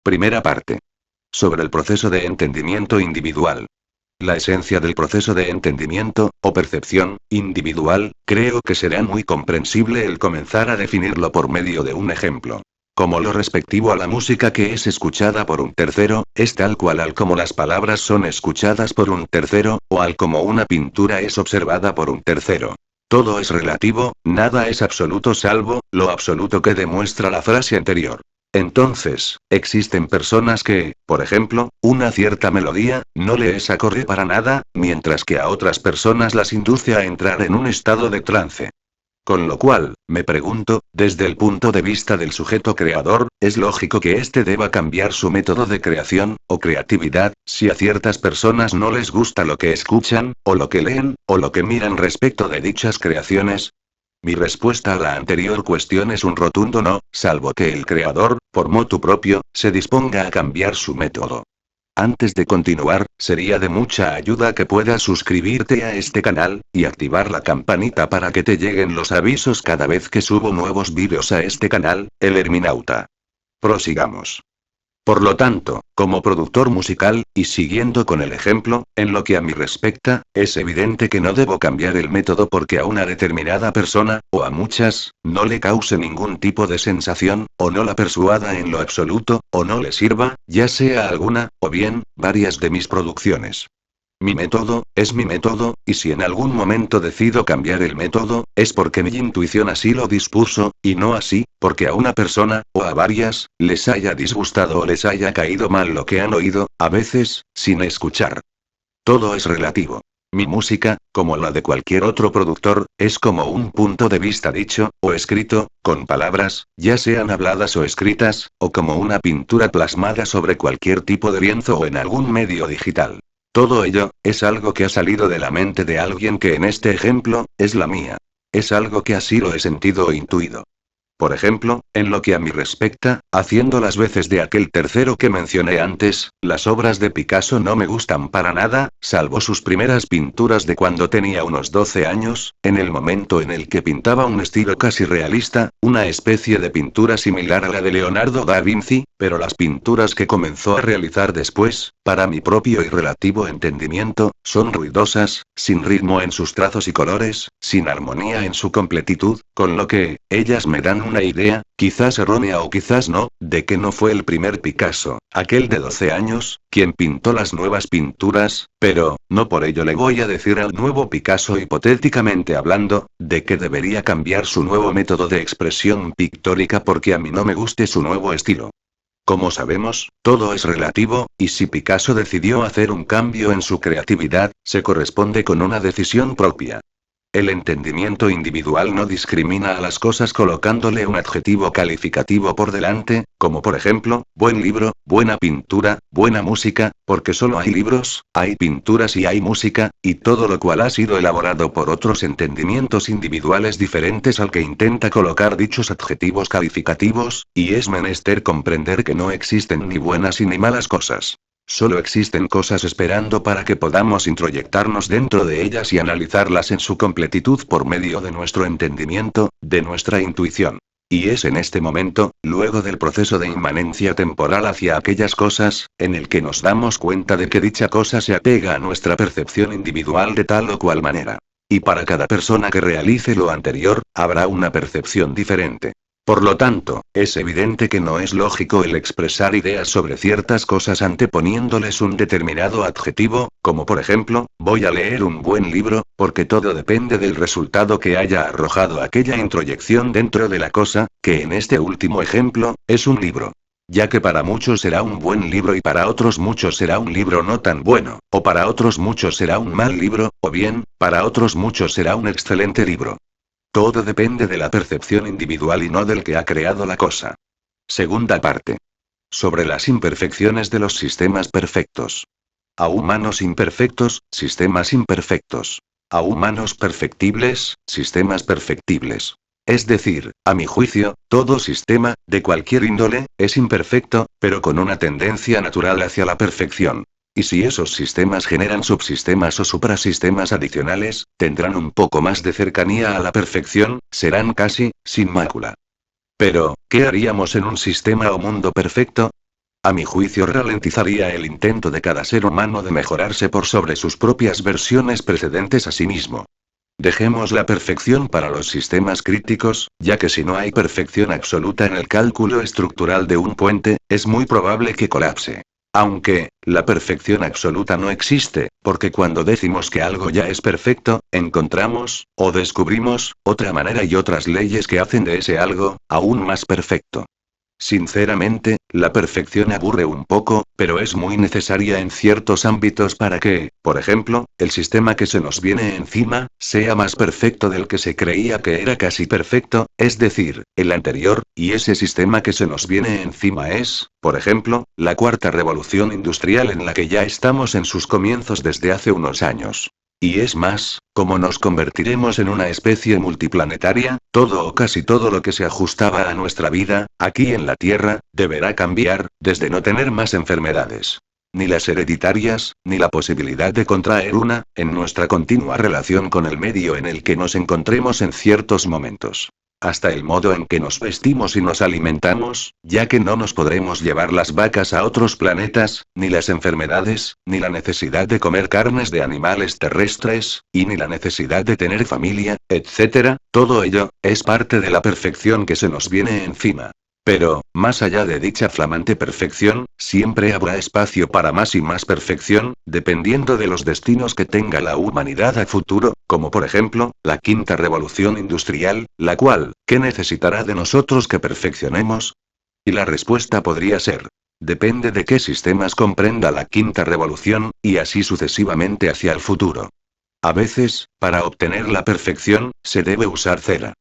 Primera parte. Sobre el proceso de entendimiento individual. La esencia del proceso de entendimiento, o percepción, individual, creo que será muy comprensible el comenzar a definirlo por medio de un ejemplo. Como lo respectivo a la música que es escuchada por un tercero, es tal cual al como las palabras son escuchadas por un tercero, o al como una pintura es observada por un tercero. Todo es relativo, nada es absoluto salvo lo absoluto que demuestra la frase anterior. Entonces, existen personas que, por ejemplo, una cierta melodía, no le es acorde para nada, mientras que a otras personas las induce a entrar en un estado de trance. Con lo cual, me pregunto, desde el punto de vista del sujeto creador, ¿es lógico que éste deba cambiar su método de creación, o creatividad, si a ciertas personas no les gusta lo que escuchan, o lo que leen, o lo que miran respecto de dichas creaciones? Mi respuesta a la anterior cuestión es un rotundo no, salvo que el creador, por motu propio, se disponga a cambiar su método. Antes de continuar, sería de mucha ayuda que puedas suscribirte a este canal, y activar la campanita para que te lleguen los avisos cada vez que subo nuevos vídeos a este canal, El Herminauta. Prosigamos. Por lo tanto, como productor musical, y siguiendo con el ejemplo, en lo que a mí respecta, es evidente que no debo cambiar el método porque a una determinada persona, o a muchas, no le cause ningún tipo de sensación, o no la persuada en lo absoluto, o no le sirva, ya sea alguna, o bien, varias de mis producciones. Mi método, es mi método, y si en algún momento decido cambiar el método, es porque mi intuición así lo dispuso, y no así, porque a una persona, o a varias, les haya disgustado o les haya caído mal lo que han oído, a veces, sin escuchar. Todo es relativo. Mi música, como la de cualquier otro productor, es como un punto de vista dicho, o escrito, con palabras, ya sean habladas o escritas, o como una pintura plasmada sobre cualquier tipo de lienzo o en algún medio digital. Todo ello, es algo que ha salido de la mente de alguien que en este ejemplo, es la mía. Es algo que así lo he sentido o intuido. Por ejemplo, en lo que a mí respecta, haciendo las veces de aquel tercero que mencioné antes, las obras de Picasso no me gustan para nada, salvo sus primeras pinturas de cuando tenía unos 12 años, en el momento en el que pintaba un estilo casi realista, una especie de pintura similar a la de Leonardo da Vinci, pero las pinturas que comenzó a realizar después, para mi propio y relativo entendimiento, son ruidosas, sin ritmo en sus trazos y colores, sin armonía en su completitud, con lo que, ellas me dan una idea, quizás errónea o quizás no, de que no fue el primer Picasso, aquel de 12 años, quien pintó las nuevas pinturas, pero, no por ello le voy a decir al nuevo Picasso hipotéticamente hablando, de que debería cambiar su nuevo método de expresión pictórica porque a mí no me guste su nuevo estilo. Como sabemos, todo es relativo, y si Picasso decidió hacer un cambio en su creatividad, se corresponde con una decisión propia. El entendimiento individual no discrimina a las cosas colocándole un adjetivo calificativo por delante, como por ejemplo, buen libro, buena pintura, buena música, porque solo hay libros, hay pinturas y hay música, y todo lo cual ha sido elaborado por otros entendimientos individuales diferentes al que intenta colocar dichos adjetivos calificativos, y es menester comprender que no existen ni buenas y ni malas cosas. Solo existen cosas esperando para que podamos introyectarnos dentro de ellas y analizarlas en su completitud por medio de nuestro entendimiento, de nuestra intuición. Y es en este momento, luego del proceso de inmanencia temporal hacia aquellas cosas, en el que nos damos cuenta de que dicha cosa se apega a nuestra percepción individual de tal o cual manera. Y para cada persona que realice lo anterior, habrá una percepción diferente. Por lo tanto, es evidente que no es lógico el expresar ideas sobre ciertas cosas anteponiéndoles un determinado adjetivo, como por ejemplo, voy a leer un buen libro, porque todo depende del resultado que haya arrojado aquella introyección dentro de la cosa, que en este último ejemplo, es un libro. Ya que para muchos será un buen libro y para otros muchos será un libro no tan bueno, o para otros muchos será un mal libro, o bien, para otros muchos será un excelente libro. Todo depende de la percepción individual y no del que ha creado la cosa. Segunda parte. Sobre las imperfecciones de los sistemas perfectos. A humanos imperfectos, sistemas imperfectos. A humanos perfectibles, sistemas perfectibles. Es decir, a mi juicio, todo sistema, de cualquier índole, es imperfecto, pero con una tendencia natural hacia la perfección. Y si esos sistemas generan subsistemas o suprasistemas adicionales, tendrán un poco más de cercanía a la perfección, serán casi, sin mácula. Pero, ¿qué haríamos en un sistema o mundo perfecto? A mi juicio ralentizaría el intento de cada ser humano de mejorarse por sobre sus propias versiones precedentes a sí mismo. Dejemos la perfección para los sistemas críticos, ya que si no hay perfección absoluta en el cálculo estructural de un puente, es muy probable que colapse. Aunque, la perfección absoluta no existe, porque cuando decimos que algo ya es perfecto, encontramos, o descubrimos, otra manera y otras leyes que hacen de ese algo, aún más perfecto. Sinceramente, la perfección aburre un poco, pero es muy necesaria en ciertos ámbitos para que, por ejemplo, el sistema que se nos viene encima, sea más perfecto del que se creía que era casi perfecto, es decir, el anterior, y ese sistema que se nos viene encima es, por ejemplo, la cuarta revolución industrial en la que ya estamos en sus comienzos desde hace unos años. Y es más, como nos convertiremos en una especie multiplanetaria, todo o casi todo lo que se ajustaba a nuestra vida, aquí en la Tierra, deberá cambiar, desde no tener más enfermedades. Ni las hereditarias, ni la posibilidad de contraer una, en nuestra continua relación con el medio en el que nos encontremos en ciertos momentos. Hasta el modo en que nos vestimos y nos alimentamos, ya que no nos podremos llevar las vacas a otros planetas, ni las enfermedades, ni la necesidad de comer carnes de animales terrestres, y ni la necesidad de tener familia, etc., todo ello, es parte de la perfección que se nos viene encima. Pero, más allá de dicha flamante perfección, siempre habrá espacio para más y más perfección, dependiendo de los destinos que tenga la humanidad a futuro, como por ejemplo, la quinta revolución industrial, la cual, ¿qué necesitará de nosotros que perfeccionemos? Y la respuesta podría ser: depende de qué sistemas comprenda la quinta revolución, y así sucesivamente hacia el futuro. A veces, para obtener la perfección, se debe usar cera.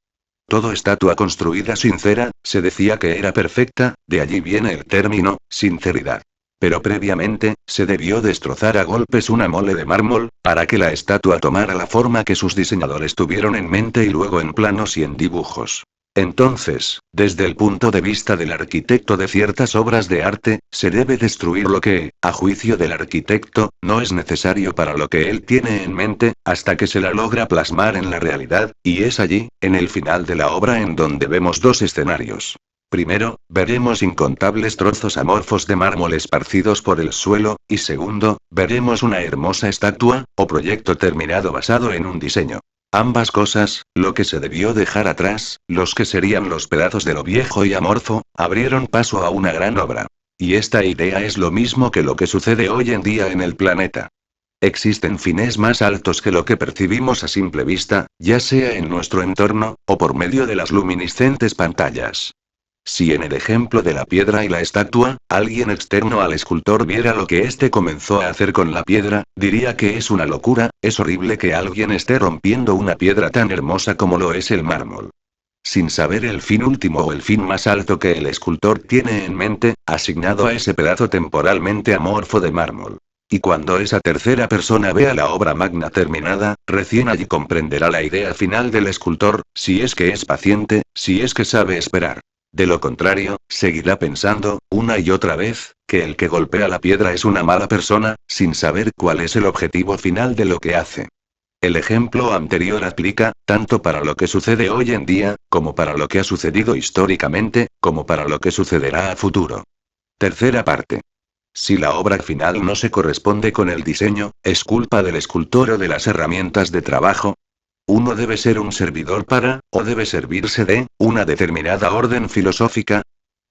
Toda estatua construida sin cera, se decía que era perfecta, de allí viene el término, sinceridad. Pero previamente, se debió destrozar a golpes una mole de mármol, para que la estatua tomara la forma que sus diseñadores tuvieron en mente y luego en planos y en dibujos. Entonces, desde el punto de vista del arquitecto de ciertas obras de arte, se debe destruir lo que, a juicio del arquitecto, no es necesario para lo que él tiene en mente, hasta que se la logra plasmar en la realidad, y es allí, en el final de la obra, en donde vemos dos escenarios. Primero, veremos incontables trozos amorfos de mármol esparcidos por el suelo, y segundo, veremos una hermosa estatua, o proyecto terminado basado en un diseño. Ambas cosas, lo que se debió dejar atrás, los que serían los pedazos de lo viejo y amorfo, abrieron paso a una gran obra. Y esta idea es lo mismo que lo que sucede hoy en día en el planeta. Existen fines más altos que lo que percibimos a simple vista, ya sea en nuestro entorno, o por medio de las luminiscentes pantallas. Si en el ejemplo de la piedra y la estatua, alguien externo al escultor viera lo que éste comenzó a hacer con la piedra, diría que es una locura, es horrible que alguien esté rompiendo una piedra tan hermosa como lo es el mármol. Sin saber el fin último o el fin más alto que el escultor tiene en mente, asignado a ese pedazo temporalmente amorfo de mármol. Y cuando esa tercera persona vea la obra magna terminada, recién allí comprenderá la idea final del escultor, si es que es paciente, si es que sabe esperar. De lo contrario, seguirá pensando, una y otra vez, que el que golpea la piedra es una mala persona, sin saber cuál es el objetivo final de lo que hace. El ejemplo anterior aplica, tanto para lo que sucede hoy en día, como para lo que ha sucedido históricamente, como para lo que sucederá a futuro. Tercera parte. Si la obra final no se corresponde con el diseño, ¿es culpa del escultor o de las herramientas de trabajo? Uno debe ser un servidor para, o debe servirse de, una determinada orden filosófica.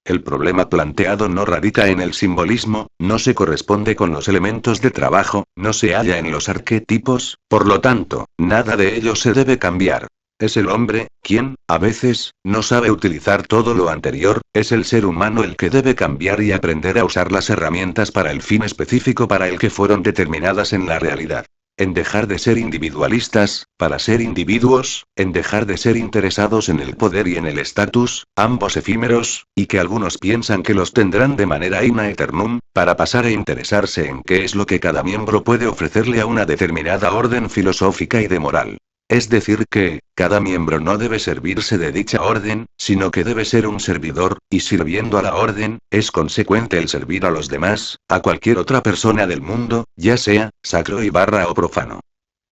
El problema planteado no radica en el simbolismo, no se corresponde con los elementos de trabajo, no se halla en los arquetipos, por lo tanto, nada de ello se debe cambiar. Es el hombre, quien, a veces, no sabe utilizar todo lo anterior, es el ser humano el que debe cambiar y aprender a usar las herramientas para el fin específico para el que fueron determinadas en la realidad. En dejar de ser individualistas, para ser individuos, en dejar de ser interesados en el poder y en el estatus, ambos efímeros, y que algunos piensan que los tendrán de manera ina eternum, para pasar a interesarse en qué es lo que cada miembro puede ofrecerle a una determinada orden filosófica y de moral. Es decir que, cada miembro no debe servirse de dicha orden, sino que debe ser un servidor, y sirviendo a la orden, es consecuente el servir a los demás, a cualquier otra persona del mundo, ya sea, sacro y barra o profano.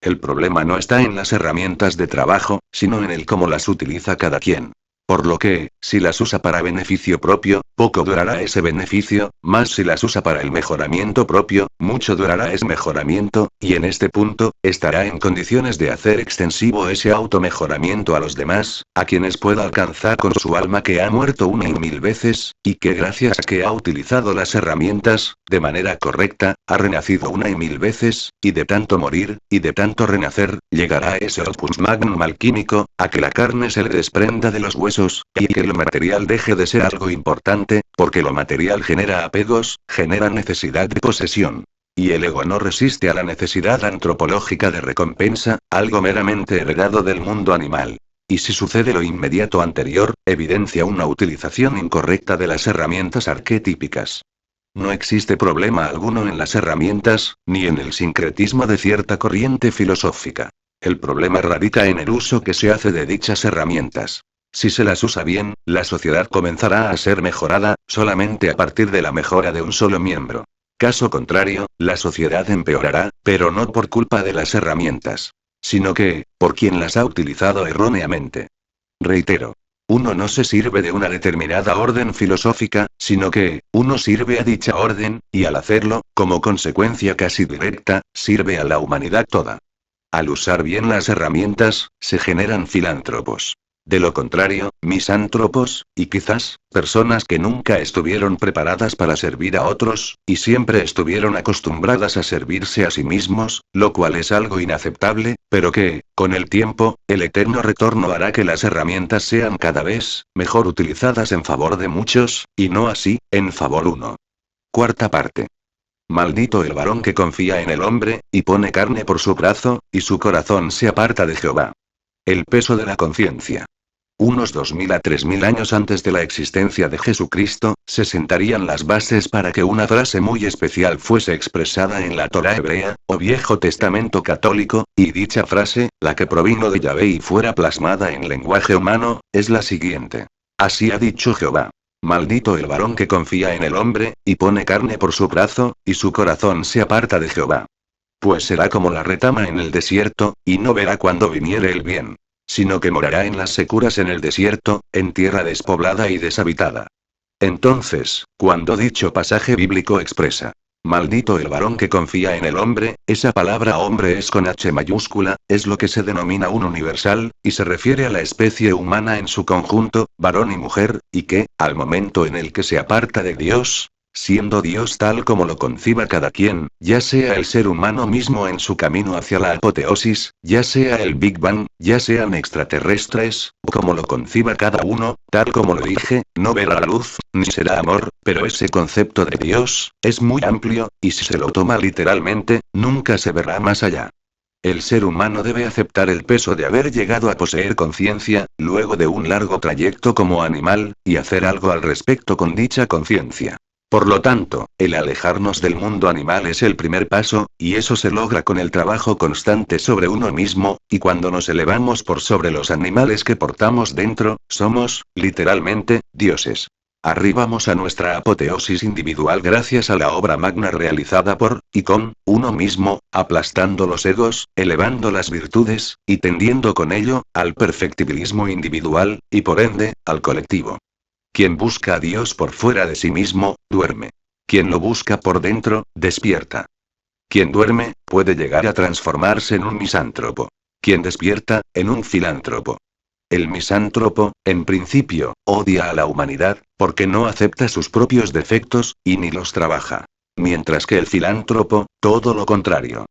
El problema no está en las herramientas de trabajo, sino en el cómo las utiliza cada quien. Por lo que, si las usa para beneficio propio, poco durará ese beneficio, más si las usa para el mejoramiento propio, mucho durará ese mejoramiento, y en este punto, estará en condiciones de hacer extensivo ese automejoramiento a los demás, a quienes pueda alcanzar con su alma que ha muerto una y mil veces, y que gracias a que ha utilizado las herramientas, de manera correcta, ha renacido una y mil veces, y de tanto morir, y de tanto renacer, llegará a ese opus magnum alquímico, a que la carne se le desprenda de los huesos, y que lo material deje de ser algo importante, porque lo material genera apegos, genera necesidad de posesión. Y el ego no resiste a la necesidad antropológica de recompensa, algo meramente heredado del mundo animal. Y si sucede lo inmediato anterior, evidencia una utilización incorrecta de las herramientas arquetípicas. No existe problema alguno en las herramientas, ni en el sincretismo de cierta corriente filosófica. El problema radica en el uso que se hace de dichas herramientas. Si se las usa bien, la sociedad comenzará a ser mejorada, solamente a partir de la mejora de un solo miembro. Caso contrario, la sociedad empeorará, pero no por culpa de las herramientas, sino que, por quien las ha utilizado erróneamente. Reitero. Uno no se sirve de una determinada orden filosófica, sino que, uno sirve a dicha orden, y al hacerlo, como consecuencia casi directa, sirve a la humanidad toda. Al usar bien las herramientas, se generan filántropos. De lo contrario, misántropos, y quizás, personas que nunca estuvieron preparadas para servir a otros, y siempre estuvieron acostumbradas a servirse a sí mismos, lo cual es algo inaceptable, pero que, con el tiempo, el eterno retorno hará que las herramientas sean cada vez mejor utilizadas en favor de muchos, y no así, en favor uno. Cuarta parte. Maldito el varón que confía en el hombre, y pone carne por su brazo, y su corazón se aparta de Jehová. El peso de la conciencia. Unos 2000 a 3000 años antes de la existencia de Jesucristo, se sentarían las bases para que una frase muy especial fuese expresada en la Torá hebrea, o Viejo Testamento católico, y dicha frase, la que provino de Yahvé y fuera plasmada en lenguaje humano, es la siguiente. Así ha dicho Jehová. Maldito el varón que confía en el hombre, y pone carne por su brazo, y su corazón se aparta de Jehová. Pues será como la retama en el desierto, y no verá cuando viniere el bien, sino que morará en las securas en el desierto, en tierra despoblada y deshabitada. Entonces, cuando dicho pasaje bíblico expresa, maldito el varón que confía en el hombre, esa palabra hombre es con H mayúscula, es lo que se denomina un universal, y se refiere a la especie humana en su conjunto, varón y mujer, y que, al momento en el que se aparta de Dios, siendo Dios tal como lo conciba cada quien, ya sea el ser humano mismo en su camino hacia la apoteosis, ya sea el Big Bang, ya sean extraterrestres, o como lo conciba cada uno, tal como lo dije, no verá la luz, ni será amor, pero ese concepto de Dios, es muy amplio, y si se lo toma literalmente, nunca se verá más allá. El ser humano debe aceptar el peso de haber llegado a poseer conciencia, luego de un largo trayecto como animal, y hacer algo al respecto con dicha conciencia. Por lo tanto, el alejarnos del mundo animal es el primer paso, y eso se logra con el trabajo constante sobre uno mismo, y cuando nos elevamos por sobre los animales que portamos dentro, somos, literalmente, dioses. Arribamos a nuestra apoteosis individual gracias a la obra magna realizada por, y con, uno mismo, aplastando los egos, elevando las virtudes, y tendiendo con ello, al perfectibilismo individual, y por ende, al colectivo. Quien busca a Dios por fuera de sí mismo, duerme. Quien lo busca por dentro, despierta. Quien duerme, puede llegar a transformarse en un misántropo. Quien despierta, en un filántropo. El misántropo, en principio, odia a la humanidad, porque no acepta sus propios defectos, y ni los trabaja. Mientras que el filántropo, todo lo contrario.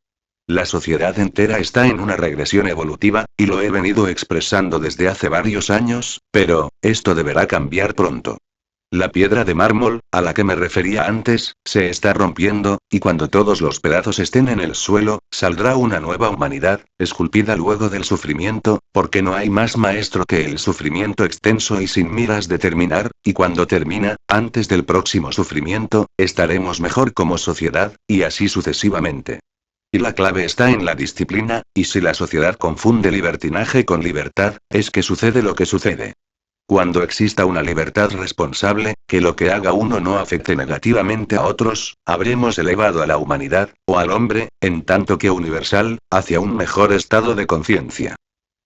La sociedad entera está en una regresión evolutiva, y lo he venido expresando desde hace varios años, pero, esto deberá cambiar pronto. La piedra de mármol, a la que me refería antes, se está rompiendo, y cuando todos los pedazos estén en el suelo, saldrá una nueva humanidad, esculpida luego del sufrimiento, porque no hay más maestro que el sufrimiento extenso y sin miras de terminar, y cuando termina, antes del próximo sufrimiento, estaremos mejor como sociedad, y así sucesivamente. Y la clave está en la disciplina, y si la sociedad confunde libertinaje con libertad, es que sucede lo que sucede. Cuando exista una libertad responsable, que lo que haga uno no afecte negativamente a otros, habremos elevado a la humanidad, o al hombre, en tanto que universal, hacia un mejor estado de conciencia.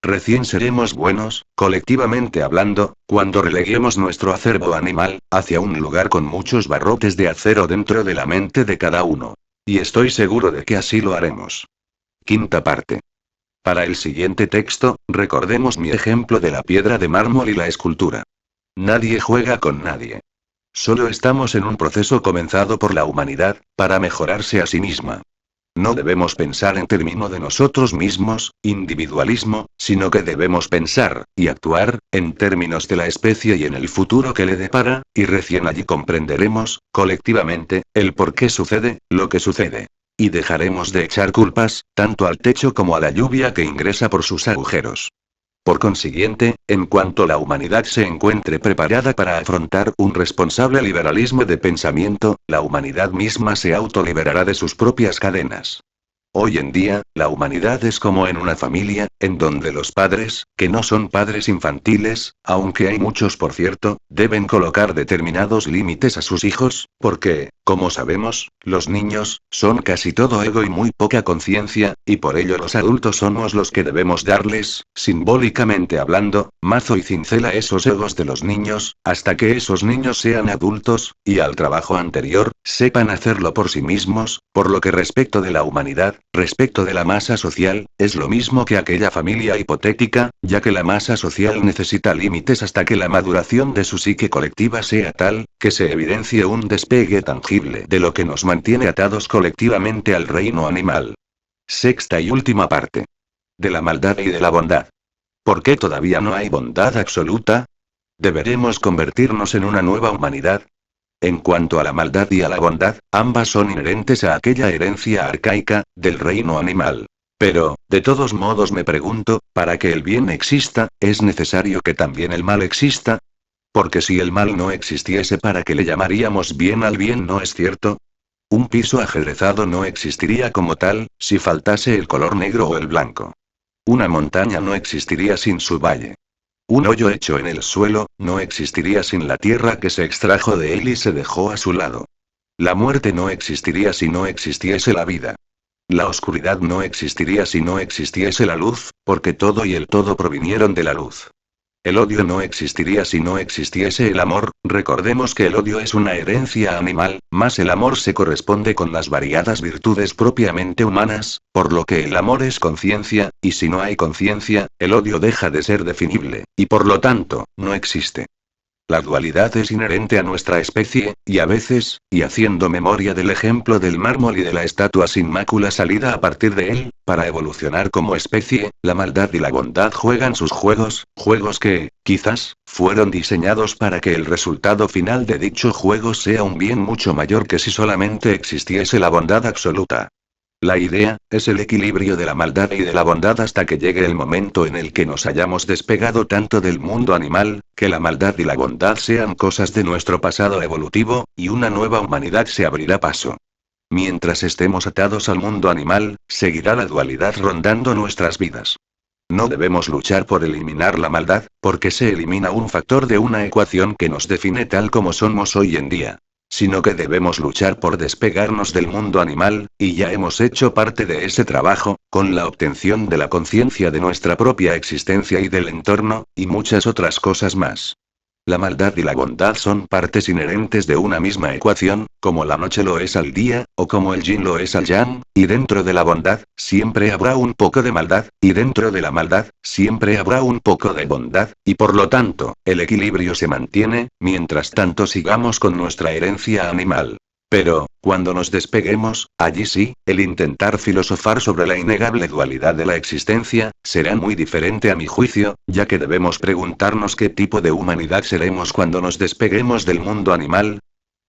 Recién seremos buenos, colectivamente hablando, cuando releguemos nuestro acervo animal, hacia un lugar con muchos barrotes de acero dentro de la mente de cada uno. Y estoy seguro de que así lo haremos. Quinta parte. Para el siguiente texto, recordemos mi ejemplo de la piedra de mármol y la escultura. Nadie juega con nadie. Solo estamos en un proceso comenzado por la humanidad, para mejorarse a sí misma. No debemos pensar en términos de nosotros mismos, individualismo, sino que debemos pensar, y actuar, en términos de la especie y en el futuro que le depara, y recién allí comprenderemos, colectivamente, el por qué sucede, lo que sucede. Y dejaremos de echar culpas, tanto al techo como a la lluvia que ingresa por sus agujeros. Por consiguiente, en cuanto la humanidad se encuentre preparada para afrontar un responsable liberalismo de pensamiento, la humanidad misma se autoliberará de sus propias cadenas. Hoy en día, la humanidad es como en una familia, en donde los padres, que no son padres infantiles, aunque hay muchos por cierto, deben colocar determinados límites a sus hijos, porque, como sabemos, los niños, son casi todo ego y muy poca conciencia, y por ello los adultos somos los que debemos darles, simbólicamente hablando, mazo y cincel a esos egos de los niños, hasta que esos niños sean adultos, y al trabajo anterior, sepan hacerlo por sí mismos, por lo que respecto de la humanidad, respecto de la masa social, es lo mismo que aquella familia hipotética, ya que la masa social necesita límites hasta que la maduración de su psique colectiva sea tal, que se evidencie un despegue tangible de lo que nos mantiene atados colectivamente al reino animal. Sexta y última parte. De la maldad y de la bondad. ¿Por qué todavía no hay bondad absoluta? ¿Deberemos convertirnos en una nueva humanidad? En cuanto a la maldad y a la bondad, ambas son inherentes a aquella herencia arcaica, del reino animal. Pero, de todos modos me pregunto, ¿para que el bien exista, es necesario que también el mal exista? Porque si el mal no existiese, ¿para qué le llamaríamos bien al bien, no es cierto? Un piso ajedrezado no existiría como tal, si faltase el color negro o el blanco. Una montaña no existiría sin su valle. Un hoyo hecho en el suelo, no existiría sin la tierra que se extrajo de él y se dejó a su lado. La muerte no existiría si no existiese la vida. La oscuridad no existiría si no existiese la luz, porque todo y el todo provinieron de la luz. El odio no existiría si no existiese el amor, recordemos que el odio es una herencia animal, más el amor se corresponde con las variadas virtudes propiamente humanas, por lo que el amor es conciencia, y si no hay conciencia, el odio deja de ser definible, y por lo tanto, no existe. La dualidad es inherente a nuestra especie, y a veces, y haciendo memoria del ejemplo del mármol y de la estatua sin mácula salida a partir de él, para evolucionar como especie, la maldad y la bondad juegan sus juegos, juegos que, quizás, fueron diseñados para que el resultado final de dicho juego sea un bien mucho mayor que si solamente existiese la bondad absoluta. La idea, es el equilibrio de la maldad y de la bondad hasta que llegue el momento en el que nos hayamos despegado tanto del mundo animal, que la maldad y la bondad sean cosas de nuestro pasado evolutivo, y una nueva humanidad se abrirá paso. Mientras estemos atados al mundo animal, seguirá la dualidad rondando nuestras vidas. No debemos luchar por eliminar la maldad, porque se elimina un factor de una ecuación que nos define tal como somos hoy en día. Sino que debemos luchar por despegarnos del mundo animal, y ya hemos hecho parte de ese trabajo, con la obtención de la conciencia de nuestra propia existencia y del entorno, y muchas otras cosas más. La maldad y la bondad son partes inherentes de una misma ecuación, como la noche lo es al día, o como el yin lo es al yang, y dentro de la bondad, siempre habrá un poco de maldad, y dentro de la maldad, siempre habrá un poco de bondad, y por lo tanto, el equilibrio se mantiene, mientras tanto sigamos con nuestra herencia animal. Pero, cuando nos despeguemos, allí sí, el intentar filosofar sobre la innegable dualidad de la existencia, será muy diferente a mi juicio, ya que debemos preguntarnos qué tipo de humanidad seremos cuando nos despeguemos del mundo animal,